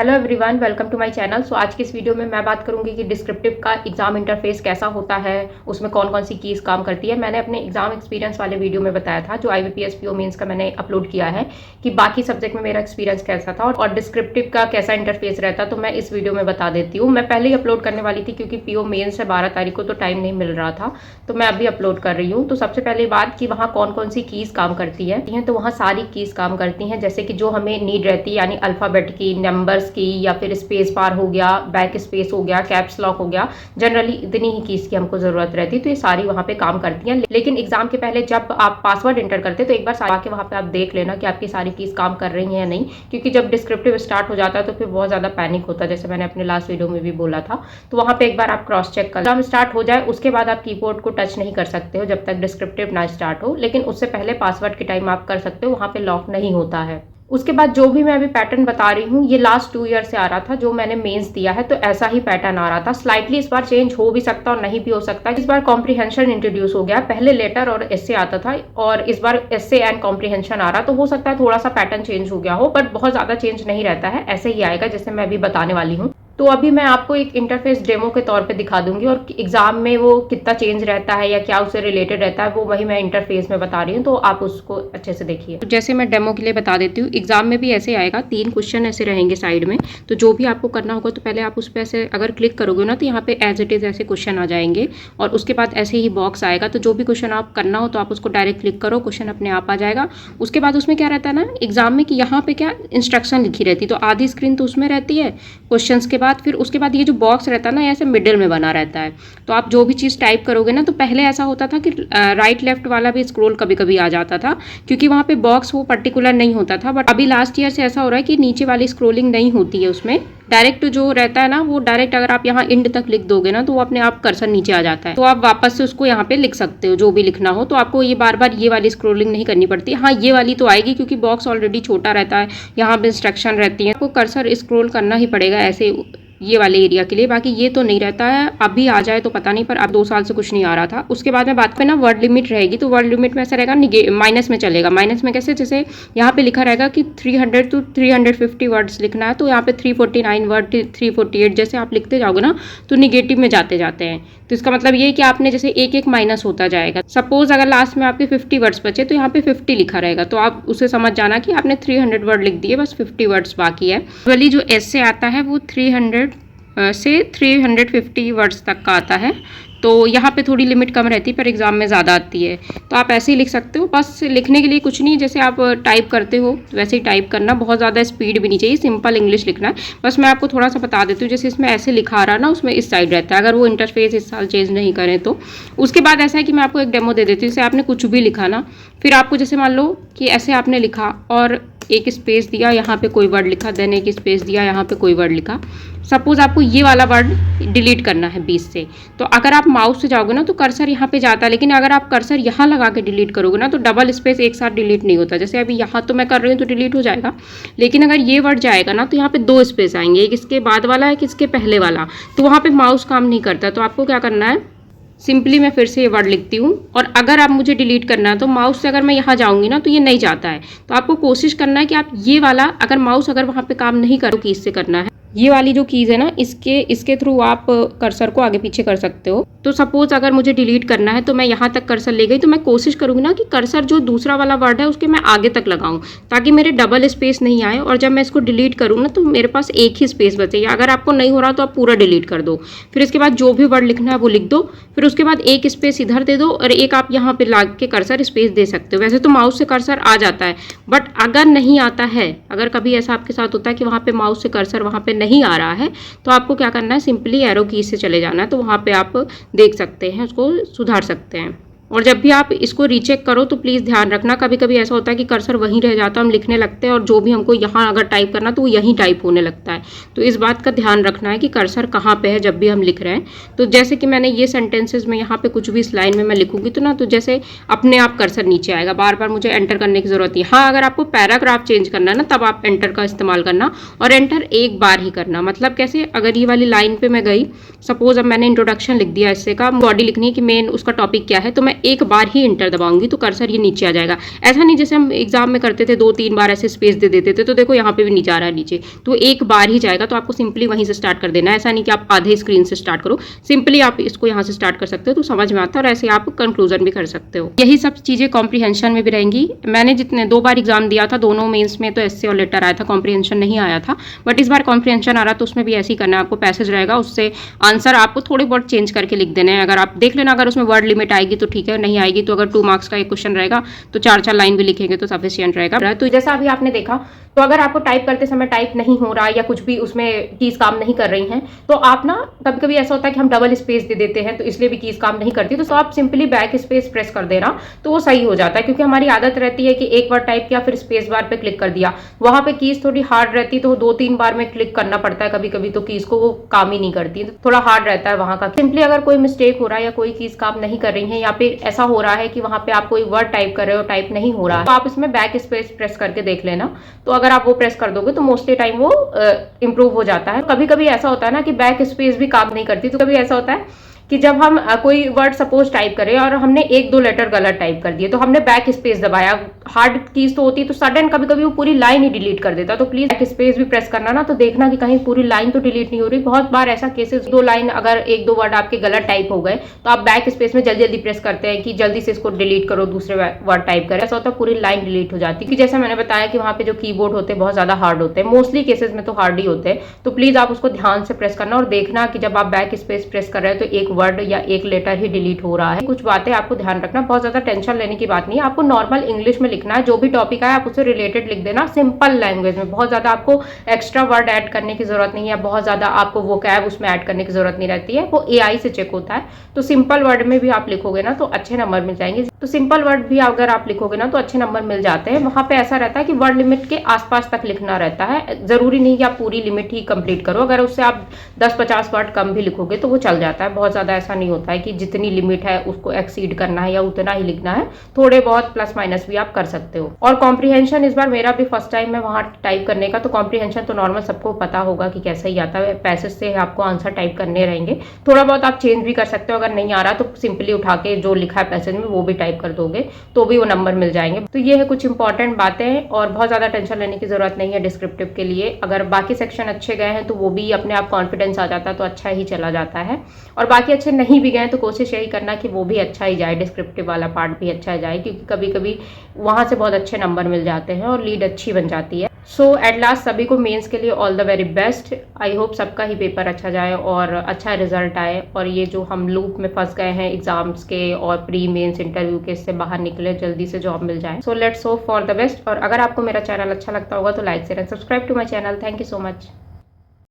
Hello everyone, welcome to my channel. So आज की इस वीडियो में मैं बात करूंगी कि डिस्क्रिप्टिव का एग्जाम इंटरफेस कैसा होता है, उसमें कौन कौन सी कीज़ काम करती है। मैंने अपने एग्जाम एक्सपीरियंस वाले वीडियो में बताया था, जो IBPS PO मेंस का मैंने अपलोड किया है, कि बाकी सब्जेक्ट में मेरा एक्सपीरियंस कैसा था और डिस्क्रिप्टिव का कैसा इंटरफेस रहता, तो मैं इस वीडियो में बता देती हूँ। मैं पहले ही अपलोड करने वाली थी क्योंकि PO मेंस है 12 तारीख को, तो टाइम नहीं मिल रहा था, तो मैं अभी अपलोड कर रही हूँ। तो सबसे पहले बात कि वहाँ कौन कौन सी कीज़ काम करती है, तो वहाँ सारी कीज़ काम करती हैं, जैसे कि जो हमें नीड रहती है, यानी अल्फ़ाबेट की, नंबर्स की, या फिर स्पेस बार हो गया, बैक स्पेस हो गया, कैप्स लॉक हो गया। जनरली इतनी ही कीज़ की हमको ज़रूरत रहती है, तो ये सारी वहाँ पे काम करती हैं। लेकिन एग्जाम के पहले जब आप पासवर्ड एंटर करते हैं तो एक बार आके वहाँ पे आप देख लेना कि आपकी सारी कीज़ काम कर रही हैं या नहीं, क्योंकि जब डिस्क्रिप्टिव स्टार्ट हो जाता है तो फिर बहुत ज़्यादा पैनिक होता है, जैसे मैंने अपने लास्ट वीडियो में भी बोला था। तो वहाँ पे एक बार आप क्रॉस चेक कर, एग्जाम स्टार्ट हो जाए उसके बाद आप कीबोर्ड को टच नहीं कर सकते हो जब तक डिस्क्रिप्टिव ना स्टार्ट हो, लेकिन उससे पहले पासवर्ड के टाइम आप कर सकते हो, वहाँ पे लॉक नहीं होता है। उसके बाद जो भी मैं अभी पैटर्न बता रही हूँ, ये लास्ट 2 ईयर से आ रहा था, जो मैंने मेंस दिया है तो ऐसा ही पैटर्न आ रहा था। स्लाइटली इस बार चेंज हो भी सकता और नहीं भी हो सकता। इस बार कॉम्प्रिहेंशन इंट्रोड्यूस हो गया, पहले लेटर और एस्से आता था और इस बार एस्से एंड कॉम्प्रिहेंशन आ रहा, तो हो सकता है थोड़ा सा पैटर्न चेंज हो गया हो, बट बहुत ज्यादा चेंज नहीं रहता है, ऐसे ही आएगा जैसे मैं अभी बताने वाली हूँ। तो अभी मैं आपको एक इंटरफेस डेमो के तौर पे दिखा दूंगी और एग्जाम में वो कितना चेंज रहता है या क्या उससे रिलेटेड रहता है, वो वही मैं इंटरफेस में बता रही हूँ, तो आप उसको अच्छे से देखिए। तो जैसे मैं डेमो के लिए बता देती हूँ, एग्जाम में भी ऐसे आएगा, 3 क्वेश्चन ऐसे रहेंगे साइड में। तो जो भी आपको करना होगा, तो पहले आप उस पर ऐसे अगर क्लिक करोगे ना, तो यहाँ पे एज इट इज ऐसे क्वेश्चन आ जाएंगे और उसके बाद ऐसे ही बॉक्स आएगा। तो जो भी क्वेश्चन आप करना हो तो आप उसको डायरेक्ट क्लिक करो, क्वेश्चन अपने आप आ जाएगा। उसके बाद उसमें क्या रहता है ना एग्जाम में, कि यहाँ पे क्या इंस्ट्रक्शन लिखी रहती है, तो आधी स्क्रीन तो उसमें रहती है क्वेश्चन के बाद, फिर उसके बाद ये जो बॉक्स रहता है ना, ऐसे मिडिल में बना रहता है। तो आप जो भी चीज़ टाइप करोगे ना, तो पहले ऐसा होता था कि राइट लेफ्ट वाला भी स्क्रॉल कभी कभी आ जाता था, क्योंकि वहाँ पे बॉक्स वो पर्टिकुलर नहीं होता था। बट अभी लास्ट ईयर से ऐसा हो रहा है कि नीचे वाली स्क्रोलिंग नहीं होती है, उसमें डायरेक्ट जो रहता है ना, वो डायरेक्ट अगर आप यहाँ इंड तक लिख दोगे ना, तो वो अपने आप कर्सर नीचे आ जाता है। तो आप वापस से उसको यहाँ पे लिख सकते हो जो भी लिखना हो, तो आपको ये बार बार ये वाली स्क्रोलिंग नहीं करनी पड़ती। हाँ, ये वाली तो आएगी क्योंकि बॉक्स ऑलरेडी छोटा रहता है, यहाँ पे इंस्ट्रक्शन रहती है, आपको कर्सर स्क्रॉल करना ही पड़ेगा ऐसे ये वाले एरिया के लिए। बाकी ये तो नहीं रहता है, अभी आ जाए तो पता नहीं, पर अब 2 साल से कुछ नहीं आ रहा था। उसके बाद में बात पे ना वर्ड लिमिट रहेगी, तो वर्ड लिमिट में ऐसा रहेगा माइनस में चलेगा। माइनस में कैसे, जैसे यहाँ पे लिखा रहेगा कि 300 to 350 वर्ड्स लिखना है, तो यहाँ पे 349 वर्ड, 348 जैसे आप लिखते जाओगे ना, तो निगेटिव में जाते जाते हैं। तो इसका मतलब ये है कि आपने जैसे एक एक माइनस होता जाएगा। सपोज अगर लास्ट में आपके 50 वर्ड्स बचे, तो यहाँ पे 50 लिखा रहेगा, तो आप उसे समझ जाना कि आपने 300 वर्ड लिख दिए, बस 50 वर्ड्स बाकी है। वाली जो एस्से आता है वो 300 से 350 वर्ड्स तक का आता है, तो यहाँ पे थोड़ी लिमिट कम रहती है, पर एग्जाम में ज़्यादा आती है। तो आप ऐसे ही लिख सकते हो, बस लिखने के लिए कुछ नहीं, जैसे आप टाइप करते हो वैसे ही टाइप करना, बहुत ज़्यादा स्पीड भी नहीं चाहिए, सिंपल इंग्लिश लिखना है। बस मैं आपको थोड़ा सा बता देती हूँ, जैसे इसमें ऐसे लिखा रहा ना, उसमें इस साइड रहता है, अगर वो इंटरफेस इस साल चेंज नहीं करें तो। उसके बाद ऐसा है कि मैं आपको एक डेमो दे देती हूँ, जैसे आपने कुछ भी लिखा ना, फिर आपको जैसे मान लो कि ऐसे आपने लिखा और एक स्पेस दिया, यहाँ पे कोई वर्ड लिखा, देन एक स्पेस दिया, यहाँ पे कोई वर्ड लिखा। सपोज आपको ये वाला वर्ड डिलीट करना है 20 से, तो अगर आप माउस से जाओगे ना, तो कर्सर यहाँ पे जाता है, लेकिन अगर आप कर्सर यहाँ लगा के डिलीट करोगे ना, तो डबल स्पेस एक साथ डिलीट नहीं होता। जैसे अभी यहाँ तो मैं कर रही हूँ तो डिलीट हो जाएगा, लेकिन अगर ये वर्ड जाएगा ना, तो यहाँ पे 2 स्पेस आएंगे, एक इसके बाद वाला, एक इसके पहले वाला, तो वहाँ पे माउस काम नहीं करता। तो आपको क्या करना है, सिंपली मैं फिर से ये वर्ड लिखती हूँ, और अगर आप मुझे डिलीट करना है तो माउस से अगर मैं यहाँ जाऊँगी ना, तो ये नहीं जाता है। तो आपको कोशिश करना है कि आप ये वाला, अगर माउस अगर वहाँ पे काम नहीं करो, कीज से करना है, ये वाली जो कीज़ है ना, इसके थ्रू आप कर्सर को आगे पीछे कर सकते हो। तो सपोज अगर मुझे डिलीट करना है, तो मैं यहाँ तक कर्सर ले गई, तो मैं कोशिश करूँगी ना कि कर्सर जो दूसरा वाला वर्ड है उसके मैं आगे तक लगाऊं, ताकि मेरे डबल स्पेस नहीं आए, और जब मैं इसको डिलीट करूँ ना, तो मेरे पास एक ही स्पेस बचे। या अगर आपको नहीं हो रहा तो आप पूरा डिलीट कर दो, फिर इसके बाद जो भी वर्ड लिखना है वो लिख दो, फिर उसके बाद एक स्पेस इधर दे दो और एक आप यहाँ पे ला के कर्सर स्पेस दे सकते हो। वैसे तो माउस से कर्सर आ जाता है, बट अगर नहीं आता है, अगर कभी ऐसा आपके साथ होता है कि वहाँ पे माउस से कर्सर वहाँ पे नहीं आ रहा है, तो आपको क्या करना है, सिंपली एरो की से चले जाना है, तो वहाँ पे आप देख सकते हैं, उसको सुधार सकते हैं। और जब भी आप इसको रीचेक करो तो प्लीज़ ध्यान रखना, कभी कभी ऐसा होता है कि कर्सर वहीं रह जाता है, हम लिखने लगते हैं और जो भी हमको यहाँ अगर टाइप करना तो वो यहीं टाइप होने लगता है। तो इस बात का ध्यान रखना है कि कर्सर कहाँ पे है जब भी हम लिख रहे हैं। तो जैसे कि मैंने ये सेंटेंसेज में यहाँ पे कुछ भी इस लाइन में मैं लिखूंगी तो ना, तो जैसे अपने आप कर्सर नीचे आएगा, बार बार मुझे एंटर करने की जरूरत है। हाँ, अगर आपको पैराग्राफ चेंज करना है ना, तब आप एंटर का इस्तेमाल करना, और एंटर एक बार ही करना। मतलब कैसे, अगर ये वाली लाइन पे मैं गई, सपोज अब मैंने इंट्रोडक्शन लिख दिया, इससे का बॉडी लिखनी है कि मेन उसका टॉपिक क्या है, तो मैं एक बार ही इंटर दबाऊंगी तो कर्सर ये नीचे आ जाएगा। ऐसा नहीं जैसे हम एग्जाम में करते थे 2-3 बार ऐसे स्पेस दे देते थे, तो देखो यहाँ पे भी नीचे आ रहा है नीचे, तो एक बार ही जाएगा। तो आपको सिंपली वहीं से स्टार्ट कर देना है, ऐसा नहीं कि आप आधे स्क्रीन से स्टार्ट करो, सिंपली आप इसको यहाँ से स्टार्ट कर सकते हो तो समझ में आता है, और ऐसे आप कंक्लूजन भी कर सकते हो। यही सब चीज़ें कॉम्प्रीहेंशन में भी रहेंगी। मैंने जितने 2 बार एग्जाम दिया था, दोनों मेंस में तो एस्से और लेटर आया था, कॉम्प्रीहेंशन नहीं आया था, बट इस बार कॉम्प्रीहेंशन आ रहा तो उसमें भी ऐसे ही करना है। आपको पैसेज रहेगा, उससे आंसर आपको थोड़े बहुत चेंज करके लिख देने हैं। अगर आप देख लेना, अगर उसमें वर्ड लिमिट आएगी तो ठीक है, नहीं आएगी तो अगर 2 मार्क्स का एक क्वेश्चन रहेगा तो 4-4 लाइन भी लिखेंगे तो सफिशिएंट रहेगा। तो जैसा अभी आपने देखा, तो अगर आपको टाइप करते समय टाइप नहीं हो रहा या कुछ भी उसमें कीज काम नहीं कर रही हैं, तो आप ना कभी कभी ऐसा होता है कि हम डबल स्पेस दे देते हैं तो इसलिए भी कीज काम नहीं करती, तो आप सिंपली बैक स्पेस प्रेस कर देना तो वो सही हो जाता है। क्योंकि हमारी आदत रहती है कि एक बार टाइप किया फिर स्पेस बार पे क्लिक कर दिया, वहां पे कीज थोड़ी हार्ड रहती है तो 2-3 बार में क्लिक करना पड़ता है कभी कभी, तो कीज को वो काम ही नहीं करती, तो थोड़ा हार्ड रहता है वहां का। सिंपली अगर कोई मिस्टेक हो रहा है या कोई कीज काम नहीं कर रही है या फिर ऐसा हो रहा है कि वहां पे आप कोई वर्ड टाइप कर रहे हो, टाइप नहीं हो रहा है, तो आप इसमें बैक स्पेस प्रेस करके देख लेना। तो अगर आप वो प्रेस कर दो तो मोस्टली टाइम वो इंप्रूव हो जाता है। कभी कभी ऐसा होता है ना कि बैक स्पेस भी काम नहीं करती, तो कभी ऐसा होता है कि जब हम कोई वर्ड सपोज टाइप करें और हमने 1-2 लेटर गलत टाइप कर दिए, तो हमने बैक स्पेस दबाया, हार्ड कीज तो होती तो सडन कभी कभी वो पूरी लाइन ही डिलीट कर देता, तो प्लीज बैक स्पेस भी प्रेस करना ना, तो देखना कि कहीं पूरी लाइन तो डिलीट नहीं हो रही। बहुत बार ऐसा केसेस 2 लाइन अगर 1-2 वर्ड आपके गलत टाइप हो गए तो आप बैक स्पेस में जल्दी जल्दी प्रेस करते हैं कि जल्दी से इसको डिलीट करो, दूसरे वर्ड टाइप करें, ऐसा होता है पूरी लाइन डिलीट हो जाती है। कि जैसे मैंने बताया कि वहां पे जो कीबोर्ड होते हैं बहुत ज्यादा हार्ड होते हैं, मोस्टली केसेस में तो हार्ड ही होते हैं, तो प्लीज आप उसको ध्यान से प्रेस करना और देखना कि जब आप बैक स्पेस प्रेस कर रहे हो तो एक वर्ड या एक लेटर ही डिलीट हो रहा है। कुछ बातें आपको ध्यान रखना, बहुत ज्यादा टेंशन लेने की बात नहीं है, आपको नॉर्मल इंग्लिश में लिखना है, जो भी टॉपिक है आप उससे रिलेटेड लिख देना सिंपल लैंग्वेज में। बहुत ज्यादा आपको एक्स्ट्रा वर्ड ऐड करने की जरूरत नहीं है, बहुत ज्यादा आपको वोकैब उसमें ऐड करने की जरूरत नहीं रहती है, वो एआई से चेक होता है। तो सिंपल वर्ड में भी आप लिखोगे ना तो अच्छे नंबर मिल जाएंगे। तो सिंपल वर्ड भी अगर आप लिखोगे ना तो अच्छे नंबर मिल जाते हैं। वहां पे ऐसा रहता है कि वर्ड लिमिट के आसपास तक लिखना रहता है, जरूरी नहीं कि आप पूरी लिमिट ही कंप्लीट करो, अगर उससे आप 10-50 वर्ड कम भी लिखोगे तो वो चल जाता है। बहुत ज्यादा ऐसा नहीं होता है कि जितनी लिमिट है उसको एक्सीड करना है या उतना ही लिखना है, थोड़े बहुत प्लस माइनस भी आप कर सकते हो। और कॉम्प्रीहेंशन इस बार मेरा भी फर्स्ट टाइम है वहां टाइप करने का, तो कॉम्प्रीहेंशन तो नॉर्मल सबको पता होगा कि कैसे ही आता है, पैसेज से आपको आंसर टाइप करने रहेंगे। थोड़ा बहुत आप चेंज भी कर सकते हो, अगर नहीं आ रहा तो सिंपली उठा के जो लिखा है पैसेज में वो भी टाइप कर दोगे तो भी वो नंबर मिल जाएंगे। तो ये है कुछ इंपॉर्टेंट बातें, और बहुत ज्यादा टेंशन लेने की जरूरत नहीं है डिस्क्रिप्टिव के लिए। अगर बाकी सेक्शन अच्छे गए हैं तो वो भी अपने आप कॉन्फिडेंस आ जाता है, तो अच्छा ही चला जाता है, और बाकी अच्छे नहीं भी गए तो कोशिश यही करना कि वो भी अच्छा ही जाए, डिस्क्रिप्टिव वाला पार्ट भी अच्छा जाए, क्योंकि कभी कभी वहां से बहुत अच्छे नंबर मिल जाते हैं और लीड अच्छी बन जाती है। सो एट लास्ट सभी को मेंस के लिए all the very best. I hope सबका ही पेपर अच्छा जाए और अच्छा रिजल्ट आए, और ये जो हम लूप में फंस गए हैं एग्जाम्स के और प्री मेंस इंटरव्यू के, इससे बाहर निकले, जल्दी से जॉब मिल जाए। So let's hope for the best. और अगर आपको मेरा चैनल अच्छा लगता होगा तो like share and subscribe to my channel. Thank you so much.